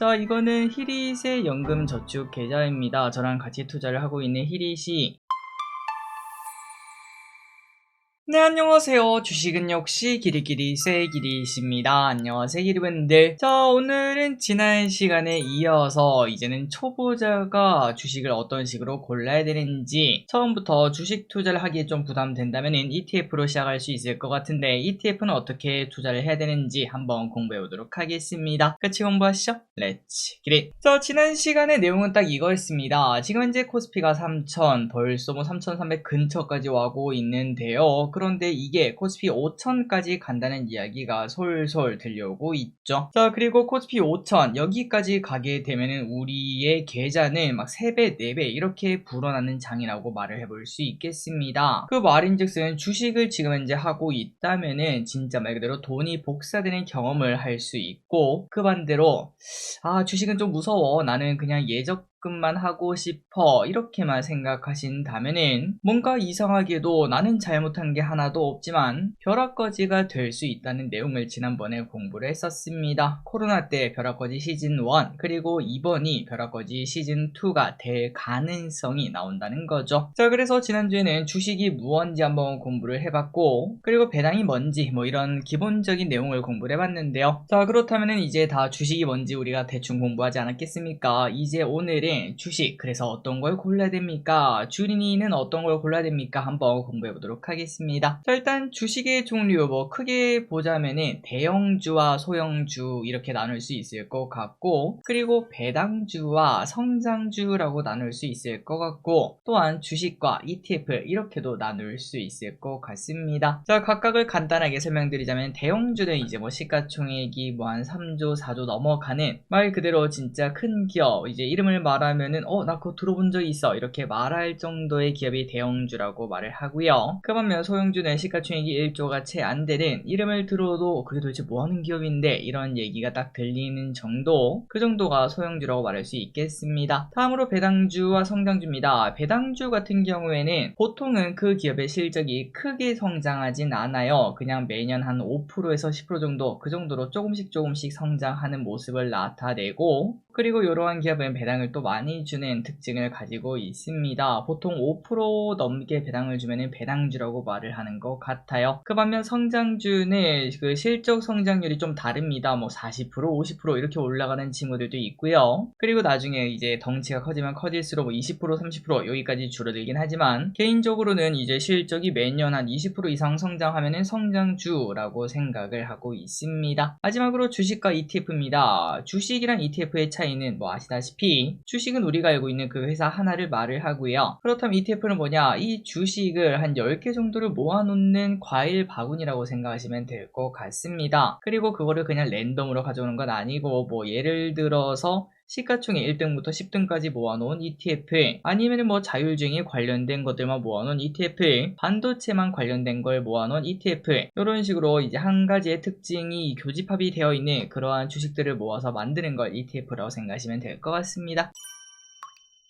자, 이거는 히릿의 연금저축 계좌입니다. 저랑 같이 투자를 하고 있는 히릿이 네, 안녕하세요. 주식은 역시 기리기리세 기리십니다. 안녕하세요, 기리분들. 자, 오늘은 지난 시간에 이어서 이제는 초보자가 주식을 어떤 식으로 골라야 되는지, 처음부터 주식 투자를 하기에 좀 부담된다면 ETF로 시작할 수 있을 것 같은데 ETF는 어떻게 투자를 해야 되는지 한번 공부해 보도록 하겠습니다. 같이 공부하시죠. 렛츠 기릿. 자, 지난 시간의 내용은 딱 이거였습니다. 지금 현재 코스피가 3000, 벌써 3300 근처까지 와고 있는데요. 그런데 이게 코스피 5000까지 간다는 이야기가 솔솔 들려오고 있죠. 자, 그리고 코스피 5000 여기까지 가게 되면은 우리의 계좌는 막 3배, 4배 이렇게 불어나는 장이라고 말을 해볼 수 있겠습니다. 그 말인즉슨 주식을 지금 현재 하고 있다면은 진짜 말 그대로 돈이 복사되는 경험을 할 수 있고, 그 반대로 주식은 좀 무서워, 나는 그냥 예적금만 하고 싶어, 이렇게만 생각하신다면은 뭔가 이상하게도 나는 잘못한 게 하나도 없지만 벼락거지가 될 수 있다는 내용을 지난번에 공부를 했었습니다. 코로나 때 벼락거지 시즌 1 그리고 이번이 벼락거지 시즌 2가 될 가능성이 나온다는 거죠. 자, 그래서 지난주에는 주식이 무언지 한번 공부를 해봤고, 그리고 배당이 뭔지 뭐 이런 기본적인 내용을 공부를 해봤는데요. 자, 그렇다면은 이제 다 주식이 뭔지 우리가 대충 공부하지 않았겠습니까? 이제 오늘은 주식, 그래서 어떤 걸 골라야 됩니까? 주린이는 어떤 걸 골라야 됩니까? 한번 공부해 보도록 하겠습니다. 자, 일단 주식의 종류 뭐 크게 보자면은 대형주와 소형주 이렇게 나눌 수 있을 것 같고, 그리고 배당주와 성장주라고 나눌 수 있을 것 같고, 또한 주식과 ETF 이렇게도 나눌 수 있을 것 같습니다. 자, 각각을 간단하게 설명드리자면 대형주는 이제 뭐 시가총액이 뭐 한 3조 4조 넘어가는 말 그대로 진짜 큰 기업, 이제 이름을 말하면은 나 그거 들어본 적이 있어 이렇게 말할 정도의 기업이 대형주라고 말을 하고요. 그 반면 소형주는 시가총액이 1조가 채 안 되는, 이름을 들어도 그게 도대체 뭐 하는 기업인데 이런 얘기가 딱 들리는 정도, 그 정도가 소형주라고 말할 수 있겠습니다. 다음으로 배당주와 성장주입니다. 배당주 같은 경우에는 보통은 그 기업의 실적이 크게 성장하진 않아요. 그냥 매년 한 5%에서 10% 정도, 그 정도로 조금씩 성장하는 모습을 나타내고, 그리고 이러한 기업은 배당을 또 많이 주는 특징을 가지고 있습니다. 보통 5% 넘게 배당을 주면 배당주라고 말을 하는 것 같아요. 그 반면 성장주는 그 실적 성장률이 좀 다릅니다. 뭐 40%, 50% 이렇게 올라가는 친구들도 있고요. 그리고 나중에 이제 덩치가 커지면 커질수록 뭐 20%, 30% 여기까지 줄어들긴 하지만, 개인적으로는 이제 실적이 매년 한 20% 이상 성장하면 성장주라고 생각을 하고 있습니다. 마지막으로 주식과 ETF입니다. 주식이랑 ETF의 차이는 뭐 아시다시피 주식은 우리가 알고 있는 그 회사 하나를 말을 하고요. 그렇다면 ETF는 뭐냐? 이 주식을 한 10개 정도를 모아놓는 과일 바구니라고 생각하시면 될 것 같습니다. 그리고 그거를 그냥 랜덤으로 가져오는 건 아니고, 뭐 예를 들어서 시가총액 1등부터 10등까지 모아놓은 ETF, 아니면 뭐 자율주행에 관련된 것들만 모아놓은 ETF, 반도체만 관련된 걸 모아놓은 ETF, 이런 식으로 이제 한 가지의 특징이 교집합이 되어 있는 그러한 주식들을 모아서 만드는 걸 ETF라고 생각하시면 될 것 같습니다.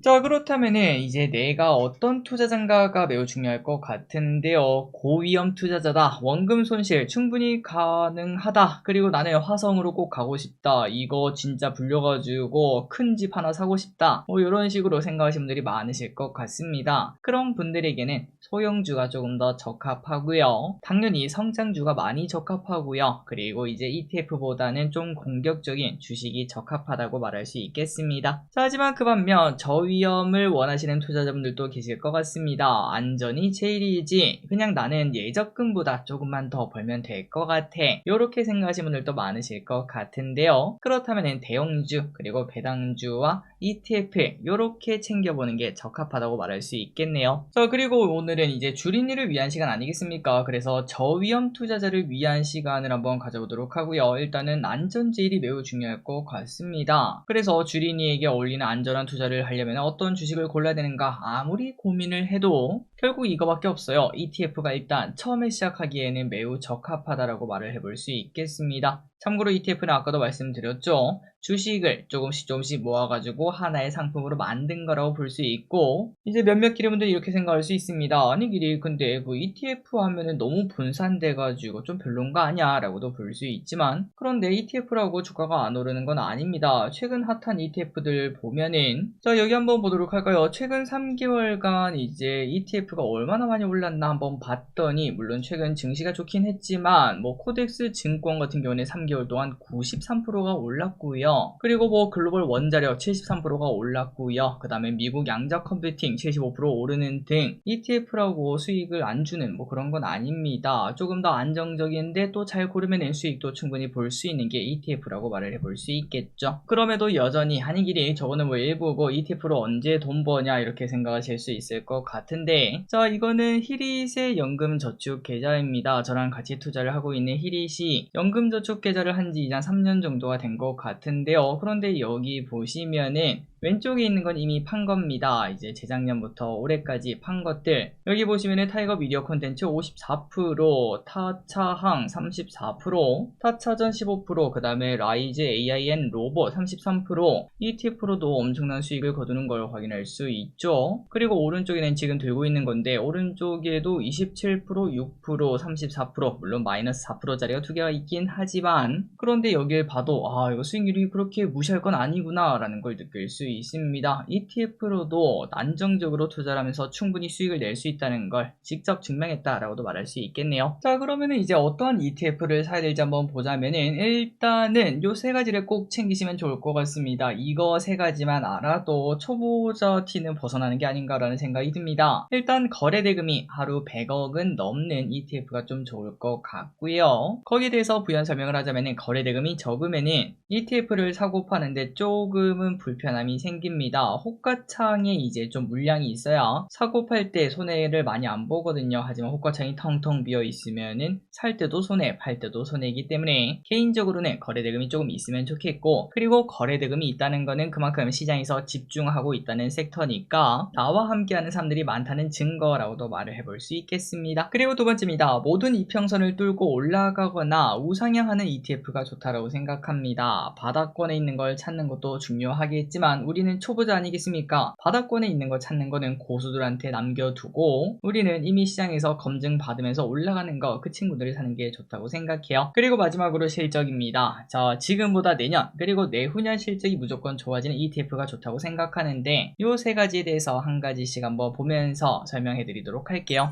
자, 그렇다면은 이제 내가 어떤 투자자인가가 매우 중요할 것 같은데요. 고위험 투자자다, 원금 손실 충분히 가능하다, 그리고 나는 화성으로 꼭 가고 싶다, 이거 진짜 불려가지고 큰 집 하나 사고 싶다, 뭐 이런 식으로 생각하시는 분들이 많으실 것 같습니다. 그런 분들에게는 소형주가 조금 더 적합하고요. 당연히 성장주가 많이 적합하고요. 그리고 이제 ETF보다는 좀 공격적인 주식이 적합하다고 말할 수 있겠습니다. 자, 하지만 그 반면 저위험을 원하시는 투자자분들도 계실 것 같습니다. 안전이 제일이지, 그냥 나는 예적금보다 조금만 더 벌면 될 것 같아, 이렇게 생각하시는 분들도 많으실 것 같은데요. 그렇다면 대형주 그리고 배당주와 ETF 이렇게 챙겨보는 게 적합하다고 말할 수 있겠네요. 자, 그리고 오늘은 이제 주린이를 위한 시간 아니겠습니까? 그래서 저위험 투자자를 위한 시간을 한번 가져보도록 하고요. 일단은 안전제일이 매우 중요할 것 같습니다. 그래서 주린이에게 어울리는 안전한 투자를 하려면 어떤 주식을 골라야 되는가 아무리 고민을 해도 결국 이거밖에 없어요. ETF가 일단 처음에 시작하기에는 매우 적합하다라고 말을 해볼 수 있겠습니다. 참고로 ETF는 아까도 말씀드렸죠. 주식을 조금씩 모아가지고 하나의 상품으로 만든 거라고 볼 수 있고, 이제 몇몇 기리분들이 이렇게 생각할 수 있습니다. 아니 기리, 근데 그 ETF 하면은 너무 분산돼가지고 좀 별론가 아니야? 라고도 볼 수 있지만, 그런데 ETF라고 주가가 안 오르는 건 아닙니다. 최근 핫한 ETF들 보면은, 자, 여기 한번 보도록 할까요? 최근 3개월간 이제 ETF가 얼마나 많이 올랐나 한번 봤더니, 물론 최근 증시가 좋긴 했지만, 뭐 코덱스 증권 같은 경우는 3개월 동안 93%가 올랐고요. 그리고 뭐 글로벌 원자력 73%가 올랐고요. 그 다음에 미국 양자 컴퓨팅 75% 오르는 등 ETF라고 수익을 안 주는 뭐 그런 건 아닙니다. 조금 더 안정적인데 또 잘 고르면 수익도 충분히 볼 수 있는 게 ETF라고 말을 해볼 수 있겠죠. 그럼에도 여전히 한이길이 저거는 뭐 일부고 ETF로 언제 돈 버냐 이렇게 생각하실 수 있을 것 같은데, 자, 이거는 히릿의 연금저축 계좌입니다. 저랑 같이 투자를 하고 있는 히릿이 연금저축 계좌를 한 지 이제 3년 정도가 된 것 같은데요. 그런데 여기 보시면은 왼쪽에 있는 건 이미 판 겁니다. 이제 재작년부터 올해까지 판 것들. 여기 보시면은 타이거 미디어 콘텐츠 54%, 타차항 34%, 타차전 15%, 그 다음에 라이즈 AIN 로봇 33%, ETF로도 엄청난 수익을 거두는 걸 확인할 수 있죠. 그리고 오른쪽에는 지금 들고 있는 건데, 오른쪽에도 27%, 6%, 34%, 물론 마이너스 4%짜리가 두 개가 있긴 하지만, 그런데 여길 봐도 이거 수익률이 그렇게 무시할 건 아니구나 라는 걸 느낄 수 있습니다. ETF로도 안정적으로 투자를 하면서 충분히 수익을 낼 수 있다는 걸 직접 증명했다라고도 말할 수 있겠네요. 자, 그러면은 이제 어떠한 ETF를 사야 될지 한번 보자면은, 일단은 요 세 가지를 꼭 챙기시면 좋을 것 같습니다. 이거 세 가지만 알아도 초보자 티는 벗어나는 게 아닌가라는 생각이 듭니다. 일단 거래대금이 하루 100억은 넘는 ETF가 좀 좋을 것 같고요. 거기에 대해서 부연 설명을 하자면은, 거래대금이 적으면은 ETF를 사고 파는데 조금은 불편함이 생깁니다. 호가창에 이제 좀 물량이 있어야 사고 팔 때 손해를 많이 안 보거든요. 하지만 호가창이 텅텅 비어 있으면은 살 때도 손해, 팔 때도 손해이기 때문에 개인적으로는 거래대금이 조금 있으면 좋겠고, 그리고 거래대금이 있다는 거는 그만큼 시장에서 집중하고 있다는 섹터니까 나와 함께하는 사람들이 많다는 증거라고도 말을 해볼 수 있겠습니다. 그리고 두 번째입니다. 모든 이평선을 뚫고 올라가거나 우상향하는 ETF가 좋다라고 생각합니다. 바닥권에 있는 걸 찾는 것도 중요하겠지만 우리는 초보자 아니겠습니까? 바닥권에 있는 걸 찾는 거는 고수들한테 남겨두고, 우리는 이미 시장에서 검증 받으면서 올라가는 거, 그 친구들이 사는 게 좋다고 생각해요. 그리고 마지막으로 실적입니다. 자, 지금보다 내년 그리고 내후년 실적이 무조건 좋아지는 ETF가 좋다고 생각하는데, 이 세 가지에 대해서 한 가지씩 한번 보면서 설명해 드리도록 할게요.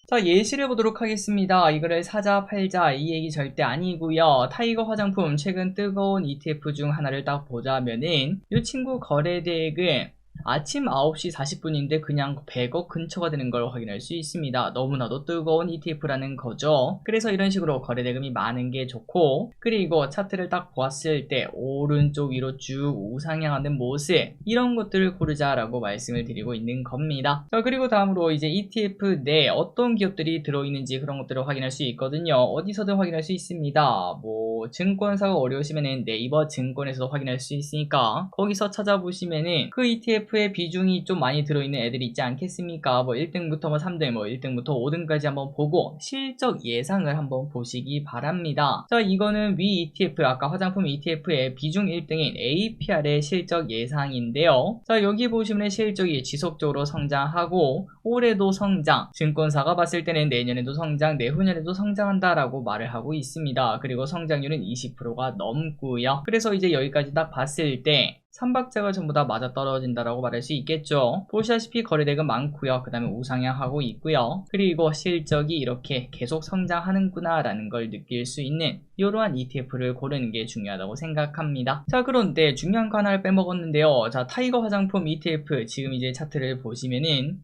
자, 예시를 보도록 하겠습니다. 이거를 사자 팔자 이 얘기 절대 아니고요. 타이거 화장품 최근 뜨거운 ETF 중 하나를 딱 보자면은, 이 친구 거래대금 아침 9시 40분인데 그냥 100억 근처가 되는 걸 확인할 수 있습니다. 너무나도 뜨거운 ETF라는 거죠. 그래서 이런 식으로 거래대금이 많은 게 좋고, 그리고 차트를 딱 보았을 때 오른쪽 위로 쭉 우상향하는 모습, 이런 것들을 고르자라고 말씀을 드리고 있는 겁니다. 자, 그리고 다음으로 이제 ETF 내에 어떤 기업들이 들어있는지 그런 것들을 확인할 수 있거든요. 어디서든 확인할 수 있습니다. 뭐 증권사가 어려우시면은 네이버 증권에서도 확인할 수 있으니까 거기서 찾아보시면은 그 ETF의 비중이 좀 많이 들어있는 애들이 있지 않겠습니까? 뭐 1등부터 뭐 3등, 뭐 1등부터 5등까지 한번 보고 실적 예상을 한번 보시기 바랍니다. 자, 이거는 위 ETF, 아까 화장품 ETF의 비중 1등인 APR의 실적 예상인데요. 자, 여기 보시면 실적이 지속적으로 성장하고 올해도 성장, 증권사가 봤을 때는 내년에도 성장, 내후년에도 성장한다라고 말을 하고 있습니다. 그리고 성장률은 20%가 넘고요. 그래서 이제 여기까지 딱 봤을 때 삼박자가 전부 다 맞아떨어진다라고 말할 수 있겠죠. 보시다시피 거래대금 많고요. 그 다음에 우상향하고 있고요. 그리고 실적이 이렇게 계속 성장하는구나 라는 걸 느낄 수 있는 이러한 ETF를 고르는 게 중요하다고 생각합니다. 자, 그런데 중요한 거 하나를 빼먹었는데요. 자, 타이거 화장품 ETF 지금 이제 차트를 보시면은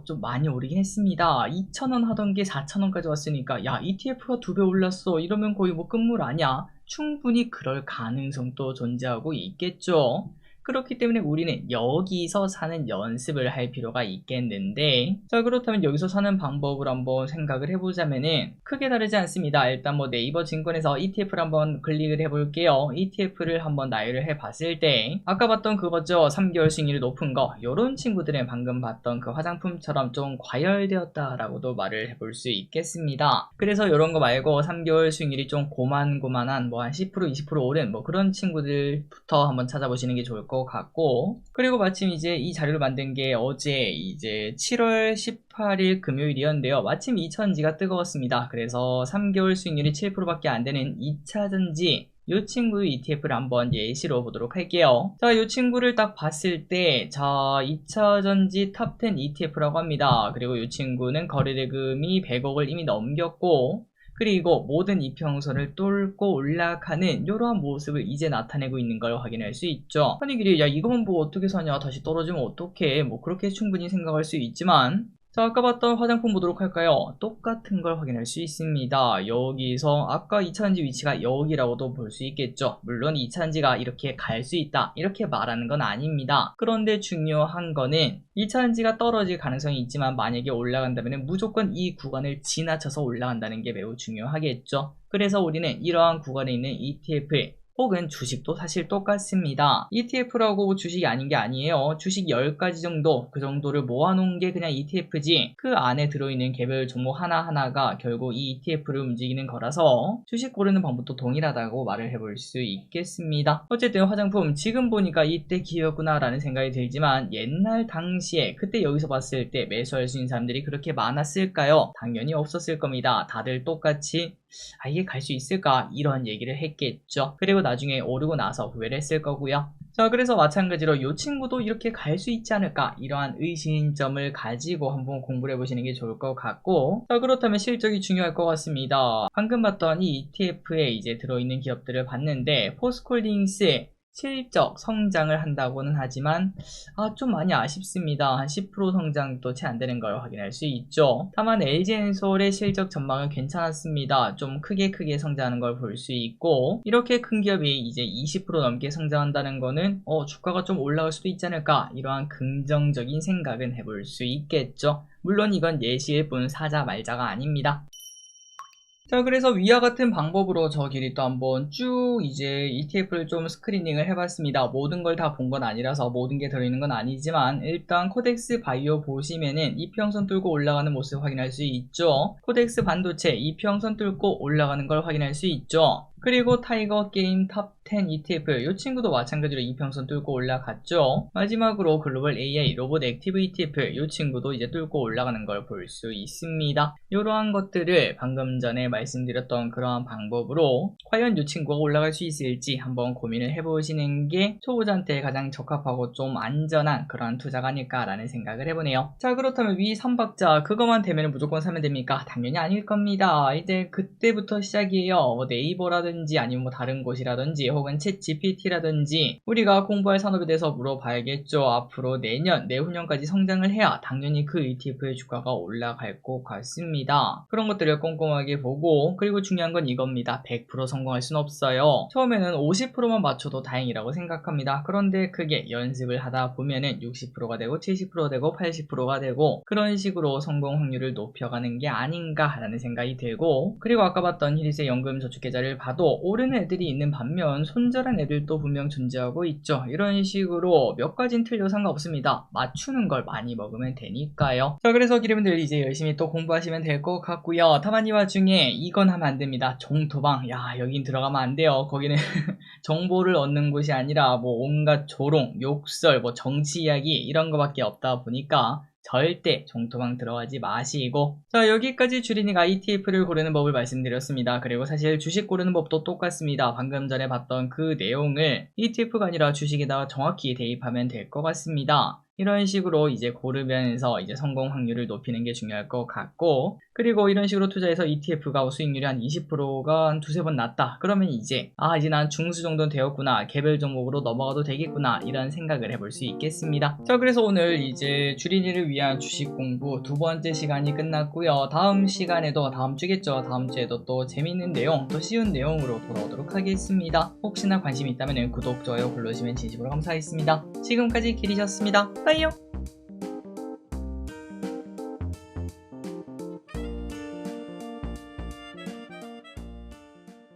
좀 많이 오르긴 했습니다. 2,000원 하던 게 4,000원까지 왔으니까 야, ETF가 2배 올랐어 이러면 거의 뭐 끝물 아니야? 충분히 그럴 가능성도 존재하고 있겠죠. 그렇기 때문에 우리는 여기서 사는 연습을 할 필요가 있겠는데, 자, 그렇다면 여기서 사는 방법을 한번 생각을 해보자면은 크게 다르지 않습니다. 일단 뭐 네이버 증권에서 ETF를 한번 클릭을 해볼게요. ETF를 한번 나열을 해봤을 때 아까 봤던 그거죠. 3개월 수익률이 높은 거, 요런 친구들은 방금 봤던 그 화장품처럼 좀 과열되었다라고도 말을 해볼 수 있겠습니다. 그래서 요런 거 말고 3개월 수익률이 좀 고만고만한 뭐 한 10% 20% 오른 뭐 그런 친구들부터 한번 찾아보시는 게 좋을 것 같고, 그리고 마침 이제 이 자료를 만든 게 어제 이제 7월 18일 금요일이었는데요. 마침 2차전지가 뜨거웠습니다. 그래서 3개월 수익률이 7%밖에 안 되는 2차전지 이 친구 ETF를 한번 예시로 보도록 할게요. 자, 이 친구를 딱 봤을 때, 자, 2차전지 탑10 ETF라고 합니다. 그리고 이 친구는 거래대금이 100억을 이미 넘겼고, 그리고 모든 이평선을 뚫고 올라가는 이러한 모습을 이제 나타내고 있는 걸 확인할 수 있죠. 아니, 길이, 야, 이것만 보고 어떻게 사냐? 다시 떨어지면 어떡해? 뭐, 그렇게 충분히 생각할 수 있지만, 자, 아까 봤던 화장품 보도록 할까요? 똑같은 걸 확인할 수 있습니다. 여기서 아까 2차전지 위치가 여기라고도 볼 수 있겠죠. 물론 2차전지가 이렇게 갈 수 있다, 이렇게 말하는 건 아닙니다. 그런데 중요한 거는 2차전지가 떨어질 가능성이 있지만 만약에 올라간다면 무조건 이 구간을 지나쳐서 올라간다는 게 매우 중요하겠죠. 그래서 우리는 이러한 구간에 있는 ETF 혹은 주식도 사실 똑같습니다. ETF라고 주식이 아닌 게 아니에요. 주식 10가지 정도, 그 정도를 모아놓은 게 그냥 ETF지, 그 안에 들어있는 개별 종목 하나하나가 결국 이 ETF를 움직이는 거라서 주식 고르는 방법도 동일하다고 말을 해볼 수 있겠습니다. 어쨌든 화장품 지금 보니까 이때 기회였구나 라는 생각이 들지만, 옛날 당시에 그때 여기서 봤을 때 매수할 수 있는 사람들이 그렇게 많았을까요? 당연히 없었을 겁니다. 다들 똑같이 이게 갈 수 있을까? 이런 얘기를 했겠죠. 그리고 나중에 오르고 나서 후회를 했을 거고요. 자, 그래서 마찬가지로 이 친구도 이렇게 갈 수 있지 않을까? 이러한 의심점을 가지고 한번 공부를 해보시는 게 좋을 것 같고, 자, 그렇다면 실적이 중요할 것 같습니다. 방금 봤던 이 ETF에 이제 들어있는 기업들을 봤는데, 포스코홀딩스 실적 성장을 한다고는 하지만 좀 많이 아쉽습니다. 한 10% 성장도 채 안 되는 걸 확인할 수 있죠. 다만 LG엔솔의 실적 전망은 괜찮았습니다. 좀 크게 성장하는 걸 볼 수 있고, 이렇게 큰 기업이 이제 20% 넘게 성장한다는 거는 주가가 좀 올라갈 수도 있지 않을까, 이러한 긍정적인 생각은 해볼 수 있겠죠. 물론 이건 예시일 뿐 사자 말자가 아닙니다. 자, 그래서 위와 같은 방법으로 저 길이 또 한번 쭉 이제 ETF를 좀 스크리닝을 해봤습니다. 모든 걸 다 본 건 아니라서 모든 게 들어있는 건 아니지만, 일단 코덱스 바이오 보시면은 이평선 뚫고 올라가는 모습 확인할 수 있죠. 코덱스 반도체 이평선 뚫고 올라가는 걸 확인할 수 있죠. 그리고 타이거 게임 탑10 ETF 이 친구도 마찬가지로 이평선 뚫고 올라갔죠. 마지막으로 글로벌 AI 로봇 액티브 ETF 이 친구도 이제 뚫고 올라가는 걸 볼 수 있습니다. 이러한 것들을 방금 전에 말씀드렸던 그러한 방법으로 과연 이 친구가 올라갈 수 있을지 한번 고민을 해보시는 게 초보자한테 가장 적합하고 좀 안전한 그러한 투자가 아닐까라는 생각을 해보네요. 자, 그렇다면 위 3박자 그것만 되면 무조건 사면 됩니까? 당연히 아닐 겁니다. 이제 그때부터 시작이에요. 네이버라든지 아니면 뭐 다른 곳이라든지 혹은 챗 GPT라든지 우리가 공부할 산업에 대해서 물어봐야겠죠. 앞으로 내년, 내후년까지 성장을 해야 당연히 그 ETF의 주가가 올라갈 것 같습니다. 그런 것들을 꼼꼼하게 보고, 그리고 중요한 건 이겁니다. 100% 성공할 수는 없어요. 처음에는 50%만 맞춰도 다행이라고 생각합니다. 그런데 그게 연습을 하다 보면은 60%가 되고 70%가 되고 80%가 되고 그런 식으로 성공 확률을 높여가는 게 아닌가라는 생각이 들고, 그리고 아까 봤던 힐세 연금 저축계좌를 봐도 오르는 애들이 있는 반면 손절한 애들도 분명 존재하고 있죠. 이런 식으로 몇 가지는 틀려도 상관없습니다. 맞추는 걸 많이 먹으면 되니까요. 자, 그래서 기름들 이제 열심히 또 공부하시면 될 것 같고요. 다만 이 와중에 이건 하면 안 됩니다. 종토방. 야, 여긴 들어가면 안 돼요. 거기는 정보를 얻는 곳이 아니라 뭐 온갖 조롱, 욕설, 뭐 정치 이야기 이런 거밖에 없다 보니까 절대 종토방 들어가지 마시고, 자, 여기까지 주린이가 ETF를 고르는 법을 말씀드렸습니다. 그리고 사실 주식 고르는 법도 똑같습니다. 방금 전에 봤던 그 내용을 ETF가 아니라 주식에다가 정확히 대입하면 될 것 같습니다. 이런 식으로 이제 고르면서 이제 성공 확률을 높이는 게 중요할 것 같고, 그리고 이런 식으로 투자해서 ETF가 수익률이 한 20%가 한 두세 번 났다. 그러면 이제 이제 난 중수 정도는 되었구나. 개별 종목으로 넘어가도 되겠구나. 이런 생각을 해볼 수 있겠습니다. 자, 그래서 오늘 이제 주린이를 위한 주식 공부 두 번째 시간이 끝났고요. 다음 시간에도, 다음 주겠죠. 다음 주에도 또 재밌는 내용, 또 쉬운 내용으로 돌아오도록 하겠습니다. 혹시나 관심 있다면 구독, 좋아요 눌러주시면 진심으로 감사하겠습니다. 지금까지 길이셨습니다. 빠이요.